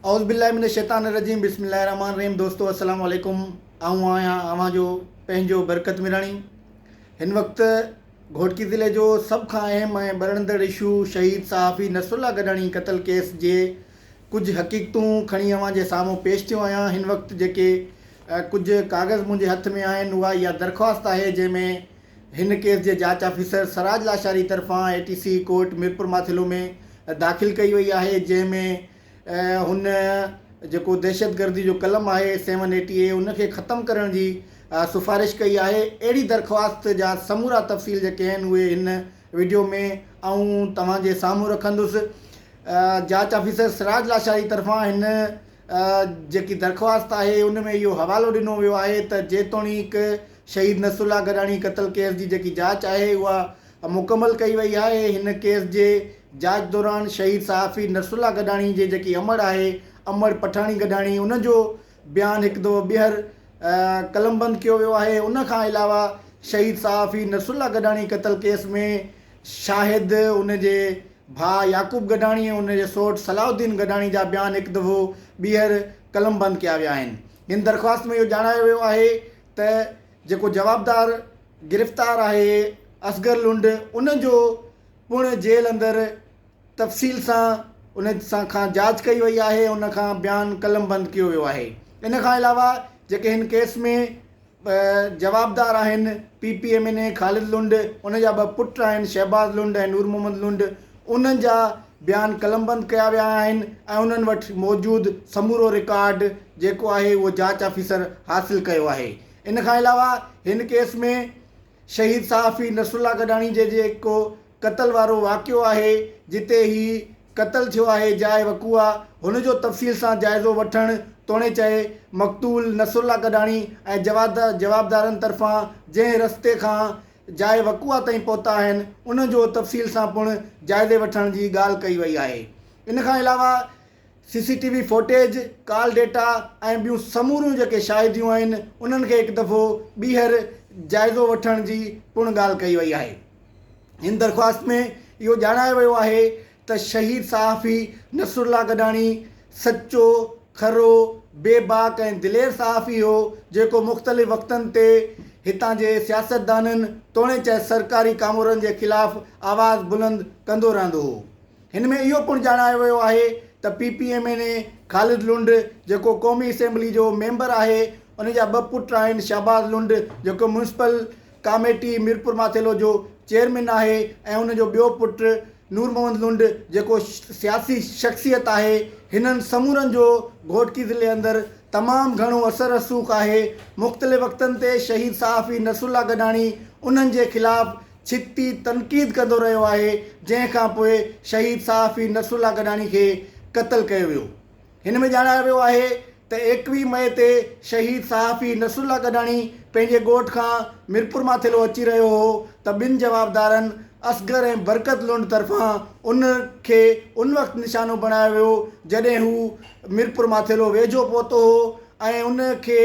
औज़ुबिल्लाहिमिनश्शैतानिर्रजीम बिस्मिल्लाहिर्रहमानिर्रहीम। दोस्तों अस्सलाम वालेकुम। आऊं आहियां अवां जो पंहिंजो बरकत मिराणी। हिन वक़्तु घोटकी ज़िले जो सभ खां अहम ऐं बरंदड़ इशू शहीद सहाफ़ी नसरुल्लाह गडाणी क़त्ल केस जे कुझु हक़ीक़तूं खणी अवां जे साम्हूं पेश थियो आहियां। हिन वक़्तु जेके कुझु कागज़ मुंहिंजे हथ में आहिनि उहा इहा दरख़्वास्त आहे जंहिंमें हिन केस जे जांच ऑफिसर सराज लाशारी तरफ़ां ATC कोर्ट मीरपुर माथिलो में दाख़िल कई वई आहे, जंहिंमें हुन जेको दहशतगर्दी जो कलम आहे 780A उनखे ख़तमु करण जी सिफारिश कई आहे। अहिड़ी दरख़्वास्त जा समूरा तफ़सील जेके आहिनि उहे हिन वीडियो में आऊं तव्हांजे साम्हूं रखंदुसि। जांच ऑफिसर सराज लाशारी तरफ़ां हिन जेकी दरख़्वास्त आहे उन में इहो हवालो ॾिनो वियो आहे त जेतोणीक शहीद नसरुल्लाह गडाणी क़त्ल केस जी जेकी जांच आहे उहा मुकमल कई वई आहे। हिन केस जे जांच दौरान शहीद सहाफ़ी नसरुल्लाह गडाणी जी जेकी अमड़ आहे, अमड़ पठाणी गडाणी, उनजो बयानु हिकु दफ़ो ॿीहर कलमबंद कयो वियो आहे। उन खां अलावा शहीद सहाफ़ी नसरुल्लाह गडाणी क़त्ल केस में शाहिद उन जे भाउ याक़ूब गडाणी ऐं उन जे सौटु सलाउद्दीन गडाणी जा बयान हिकु दफ़ो ॿीहर कलमबंद कया विया आहिनि। हिन दरख़्वास्त में इहो ॼाणायो वियो आहे त जेको जवाबदार गिरफ़्तार आहे असगर लुंड, उनजो पिणु जेल अंदरि तफ़सील सां उन सां खां जांच कई वई आहे, उन खां बयानु कलमबंद कयो वियो आहे। इन खां अलावा जेके हिन केस में जवाबदार आहिनि PPMNA ख़ालिद लुंड, उन जा 2 पुट आहिनि शहबाज़ लुंड ऐं नूर मोहम्मद लुंड, उन्हनि जा बयानु कलमबंद कया विया आहिनि ऐं उन्हनि वटि मौजूदु समूरो रिकॉर्ड जेको आहे उहो जांच ऑफिसर हासिलु कयो आहे। इन खां अलावा हिन केस में शहीद सहाफ़ी नसरुल्लाह गडाणी जे जेको क़त्ल वारो वाक़ियो आहे, जिते ही क़त्ल थियो आहे जाइ वक़ुआ, हुनजो तफ़सील सां जाइज़ो वठणु तोणे चए मक़तूल नसरुल्लाह गडाणी ऐं जवाबदारनि तरफ़ां जंहिं रस्ते खां जाइ वक़ुआ ताईं पहुता आहिनि उनजो तफ़सील सां पिणु जाइज़े वठण जी ॻाल्हि कई वई आहे। इन खां अलावा CCTV फुटेज, कॉल डेटा ऐं ॿियूं समूरियूं जेके शाहिदियूं आहिनि उन्हनि खे हिकु दफ़ो ॿीहर जाइज़ो वठण जी पिणु ॻाल्हि कई वई आहे। हिन दरख़्वास्त में इहो ॼाणायो वियो आहे त शहीद सहाफ़ी नसरुल्लाह गडाणी सचो, खरो, बेबाक ऐं दिलेर सहाफ़ी हो, जेको मुख़्तलिफ़ वक़्तनि ते हितां जे सियासतदाननि तोणे चए सरकारी कामोरनि जे ख़िलाफ़ु आवाज़ बुलंद कंदो रहंदो हो। हिन में इहो पिणु ॼाणायो वियो आहे त PPMNA ख़ालिद लुंड जेको क़ौमी असेंबली जो मेंबर आहे, उन जा 2 पुट आहिनि शहबाज़ लुंड जेको म्यूनसिपल कमेटी मीरपुर माथिलो जो चेयरमैन आहे ऐं उनजो ॿियो पुटु नूर मोहम्मद लुंड जेको सियासी शख़्सियत आहे। हिननि समूरनि जो घोटकी ज़िले अंदरि तमामु घणो असर रसूख़ आहे। मुख़्तलिफ़ वक़्तनि ते शहीद सहाफ़ी नसरुल्लाह गडाणी उन्हनि जे ख़िलाफ़ु छिती तनक़ीद कंदो रहियो आहे, जंहिंखां पोइ शहीद सहाफ़ी नसरुल्लाह गडाणी खे क़त्ल कयो वियो। हिन में ॼाणायो वियो आहे त 21 मई ते शहीद सहाफ़ी नसरुल्लाह गडाणी पंहिंजे ॻोठ खां मीरपुर माथिलो अची रहियो हो त 2 जवाबदारनि असगर ऐं बरकत लुंड तरफ़ां उनखे उन वक़्तु निशानो बणायो वियो जॾहिं हू मीरपुर माथिलो वेझो पहुतो हो ऐं उनखे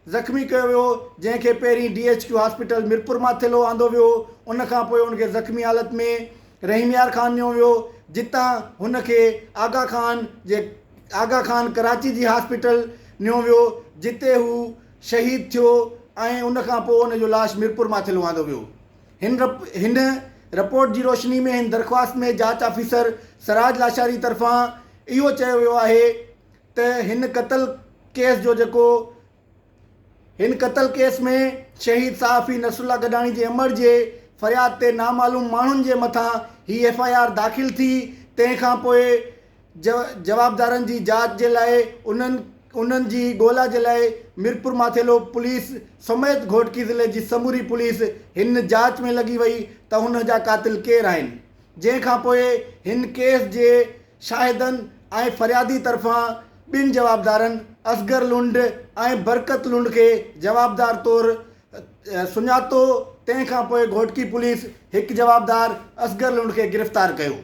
ज़ख़्मी कयो वियो, जंहिंखे पहिरीं DHQ हॉस्पिटल मीरपुर माथिलो आंदो वियो। उन खां पोइ उनखे ज़ख़्मी हालत में रहीमयार खान ॾिनो वियो, जितां हुनखे आगा खान कराची जी हॉस्पिटल ॾिनो वियो, जिते हू शहीद थियो ऐं उन खां पोइ उनजो लाश मीरपुर माथिलो आंदो वियो। हिन रिपोर्ट जी रोशनी में हिन दरख़्वास्त में जांच ऑफिसर सराज लाशारी तरफ़ां इहो चयो वियो आहे त हिन क़त्ल केस में शहीद सहाफ़ी नसरुल्लाह गडाणी जे अमड़ जे फ़रियाद ते नामालूम माण्हुनि जे मथां ही FIR दाख़िल थी। तंहिंखां पोइ जवाबदारनि जी जांच जे लाइ उन्हनि जी ॻोल्हा जे लाइ मीरपुर माथिलो पुलिस समेत घोटकी ज़िले जी समूरी पुलिस हिन जांच में लॻी वई त हुन जा क़ातिल केरु आहिनि। जंहिंखां पोइ हिन केस जे शाहिदनि ऐं फ़रियादी तरफ़ां 2 जवाबदारनि असगर लुंड ऐं बरकत लुंड खे जवाबदार तौरु सुञातो। तंहिंखां पोइ घोटकी पुलिस 1 जवाबदार असगर लुंड खे गिरफ़्तार कयो।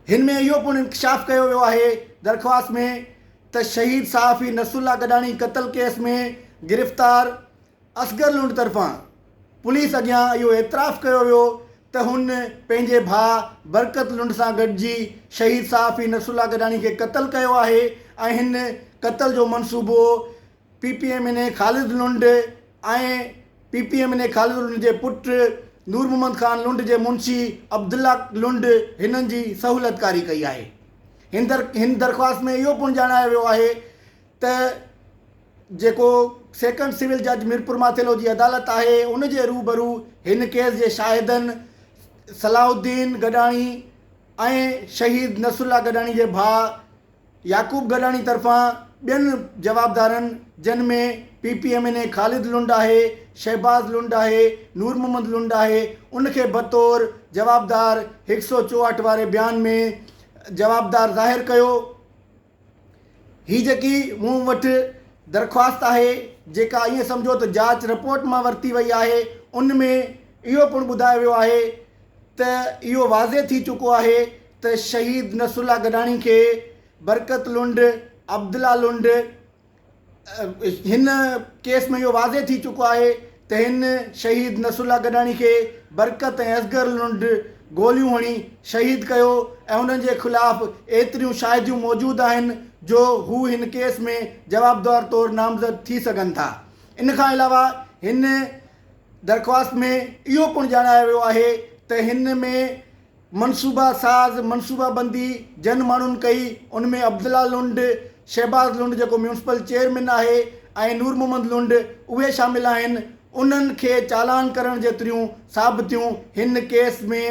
हिन में इहो पिणु इंकशाफ़ कयो वियो आहे दरख़्वास्त में त शहीद सहाफ़ी नसरुल्लाह गडाणी क़त्ल केस में गिरफ़्तार असगर लुंड तरफ़ां पुलिस अॻियां इहो एतिराफ़ कयो वियो त हुन पंहिंजे भाउ बरकत लुंड सां गॾिजी शहीद सहाफ़ी नसरुल्ला गडानी खे क़तलु कयो आहे ऐं हिन क़तल जो मनसूबो PPM ख़ालिद लुंड ऐं PPM ख़ालिद लुंड जे पुटु नूर मोहम्मद ख़ान लुंड जे मुंशी अब्दुल्ला लुंड हिननि जी सहूलियतकारी कई आहे। हिन दरख़्वास्त में इहो पिणु ॼाणायो वियो आहे त जेको सेकंड सिविल जज मीरपुर माथेलो जी अदालत आहे उन जे रूबरू हिन केस जे शाहिदनि सलाउद्दीन गडानी ऐं शहीद नसरुल्ला गडानी जे भाउ याकूब गडानी तरफ़ां ॿियनि जवाबदारनि जिन में PPM ख़ालिद लुंड आहे, शहबाज़ लुंड आहे, नूर मोहम्मद लुंड आहे, उनखे बतौर जवाबदार 164 वारे बयान में जवाबदार ज़ाहिर कयो। ही जेकी मूं वटि दरख़्वास्त आहे जेका ईअं सम्झो त जांच रिपोर्ट मां वरिती वई आहे उन में इहो पिणु ॿुधायो वियो आहे त इहो वाज़े थी चुको आहे त शहीद नसरुल्ला गडानी खे बरकत लुंड अब्दुल्ला लुंड हिन केस में इहो वाज़े थी चुको आहे त हिन शहीद नसरुल्ला गडानी खे बरकत ऐं असगर लुंड गोलियूं हणी शहीद कयो ऐं उन्हनि जे ख़िलाफ़ एतिरियूं शाहिदियूं मौजूदु आहिनि जो हू हिन केस में जवाबदार तौरु नामज़द थी सघनि था। इन खां अलावा हिन दरख़्वास्त में इहो पिणु ॼाणायो वियो आहे त हिन में मनसूबा साज़ मनसूबाबंदी जन माण्हुनि कई, उनमें अब्दुल्ला लुंड, शहबाज़ लुंड जेको म्यूनसिपल चेयरमैन आहे ऐं नूर मोहम्मद लुंड उहे शामिलु आहिनि। उन्हनि खे चालान करण जेतिरियूं साबितियूं हिन केस में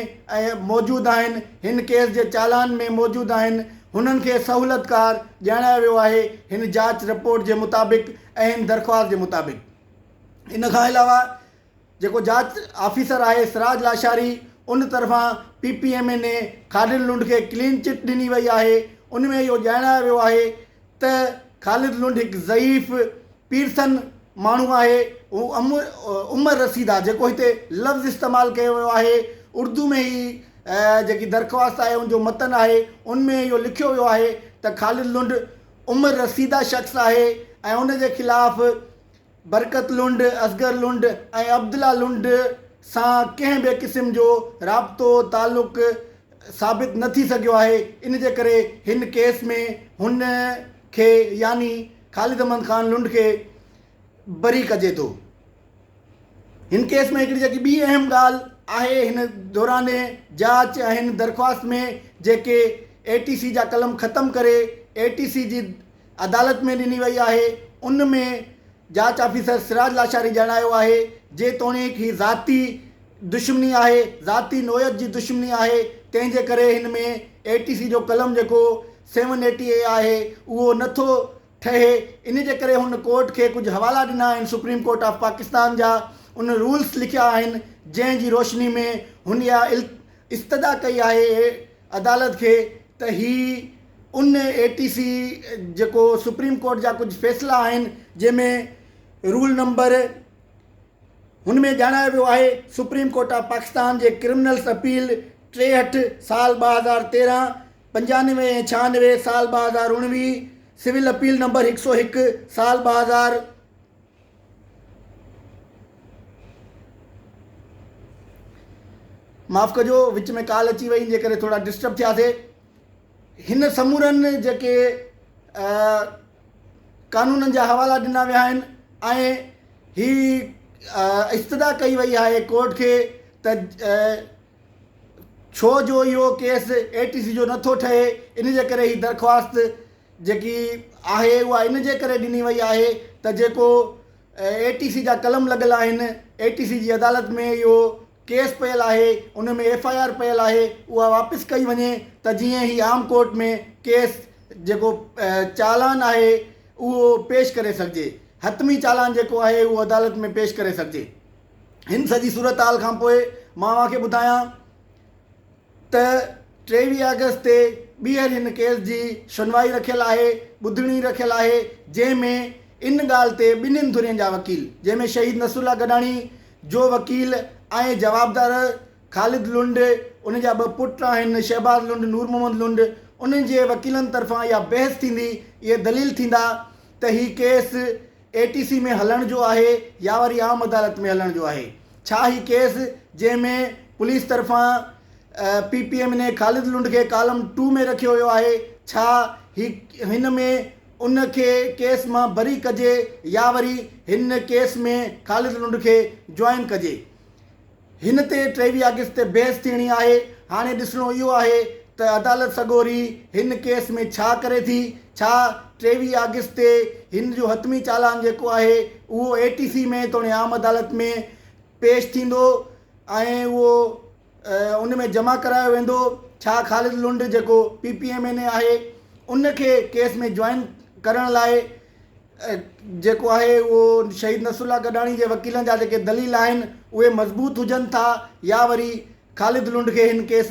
मौजूदु आहिनि, हिन केस जे चालान में मौजूदु आहिनि। हुननि खे सहूलियतकार ॼाणायो वियो आहे हिन जांच रिपोर्ट जे मुताबिक़ ऐं हिन दरख़्वास्त जे मुताबिक़। इन खां अलावा जेको जांच ऑफिसर आहे सिराज लाशारी उन तरफ़ां PPM ख़ालिद लुंड खे क्लीन चिट ॾिनी वई आहे। उन में इहो ॼाणायो वियो आहे त ख़ालिद लुंड हिकु ज़ईफ़ पीरसन माण्हू आहे, उमर रसीदा जेको हिते लफ़्ज़ इस्तेमालु कयो वियो आहे उर्दू में ई जेकी दरख़्वास्त आहे उनजो मतन आहे उनमें इहो लिखियो वियो आहे त ख़ालिद लुंड उमर रसीदा शख़्स आहे ऐं उन जे ख़िलाफ़ बरकत लुंड, असगर लुंड ऐं अब्दुल्ला लुंड सां कंहिं बि क़िस्म जो राब्तो तालुक़ साबित न थी सघियो आहे। इन जे करे हिन केस में हुन खे यानी ख़ालिद अहमद ख़ान लुंड खे बरी कजे थो। हिन केस में हिकिड़ी जेकी ॿी अहम ॻाल्हि आहे हिन दौरान जांच ऐं हिन दरख़्वास्त में जेके ATC जा कलम ख़तमु करे ATC जी अदालत में ॾिनी वई आहे उन में जांच ऑफिसर सिराज लाशारी ॼाणायो आहे जेतोणीकि ही ज़ाती दुश्मनी आहे, ज़ाती नोयत जी दुश्मनी आहे, तंहिंजे करे हिन में ATC जो कलम जेको 780A आहे उहो नथो ठहे। इन जे करे हुन कोर्ट खे कुझु हवाला ॾिना आहिनि सुप्रीम कोर्ट ऑफ पाकिस्तान जा, उन रूल्स लिखिया आहिनि जंहिंजी रोशनी में हुन इहा इस्तदा कई आहे अदालत खे त ही उन ATC जेको सुप्रीम कोर्ट जा कुझु फ़ैसिला आहिनि जंहिंमें रूल नंबर हुन में ॼाणायो वियो आहे supreme court of Pakistan J criminals appeal 63 साल 2013, 95 ऐं 96 साल 2019, सिविल अपील नंबर 101 साल 2000 माफ़ कजो विच में कॉल अची वई जे करे थोड़ा डिस्टर्ब थियासीं। हिन समूरनि जेके कानूननि जा हवाला ॾिना विया आहिनि ऐं ही इस्तदा कई वई आहे कोर्ट खे त छो जो इहो केस ATC जो नथो ठहे। इन जे करे ही दरख़्वास्त जेकी आहे उहा इन जे करे ॾिनी वई आहे त जेको ATC जा कलम लॻल आहिनि, ATC जी अदालत में इहो केस पियल आहे, उन में FIR पियल आहे, उहा वापसि कई वञे त जीअं ही आम कोर्ट में केस जेको चालान आहे उहो पेश करे सघिजे, हतमी चालान जेको आहे उहो अदालत में पेश करे सघिजे। हिन सॼी सूरत हाल खां पोइ मां तव्हांखे ॿुधायां त 23 अगस्त ते ॿीहर हिन केस जी सुनवाई रखियल आहे, ॿुधणी रखियल आहे, जंहिंमें इन ॻाल्हि ते ॿिन्हिनि धुरियुनि जा वकील जंहिंमें शहीद नसरुल्ला गडानी जो वकील ऐं जवाबदार ख़ालिद लुंड, उन जा 2 पुट आहिनि शहबाज़ लुंड, नूर मोहम्मद लुंड, उन्हनि जे वकीलनि तरफ़ां इहा बहस थींदी, इहे दलील थींदा त ही केस ATC में हलण जो आहे या वरी आम अदालत में हलण जो आहे। छा ही केस जंहिंमें पुलिस तरफ़ां PPM ने ख़ालिद लुंड खे कॉलम 2 में रखियो वियो आहे। छा हिन में उन खे केस मां बरी कजे या वरी हिन केस में ख़ालिद लुंड खे जॉइन कजे। हिन ते 23 अगस्त ते बहस थियणी आहे। हाणे ॾिसणो इहो आहे त अदालत सॻोरी हिन केस में छा करे थी। छा 23 अगस्त ते हिन जो हतमी चालान जेको आहे उहो ATC में तोणे आम अदालत में पेश थींदो ऐं उहो उन में जमा करायो वेंदो। छा ख़ालिद लुंड जेको PPM में आहे उन खे केस में जॉइन करण लाइ जेको आहे उहो शहीद नसरुल्लाह गडाणी जे वकीलनि जा जेके दलील आहिनि उहे मज़बूत हुजनि था या वरी ख़ालिद लुंड खे हिन केस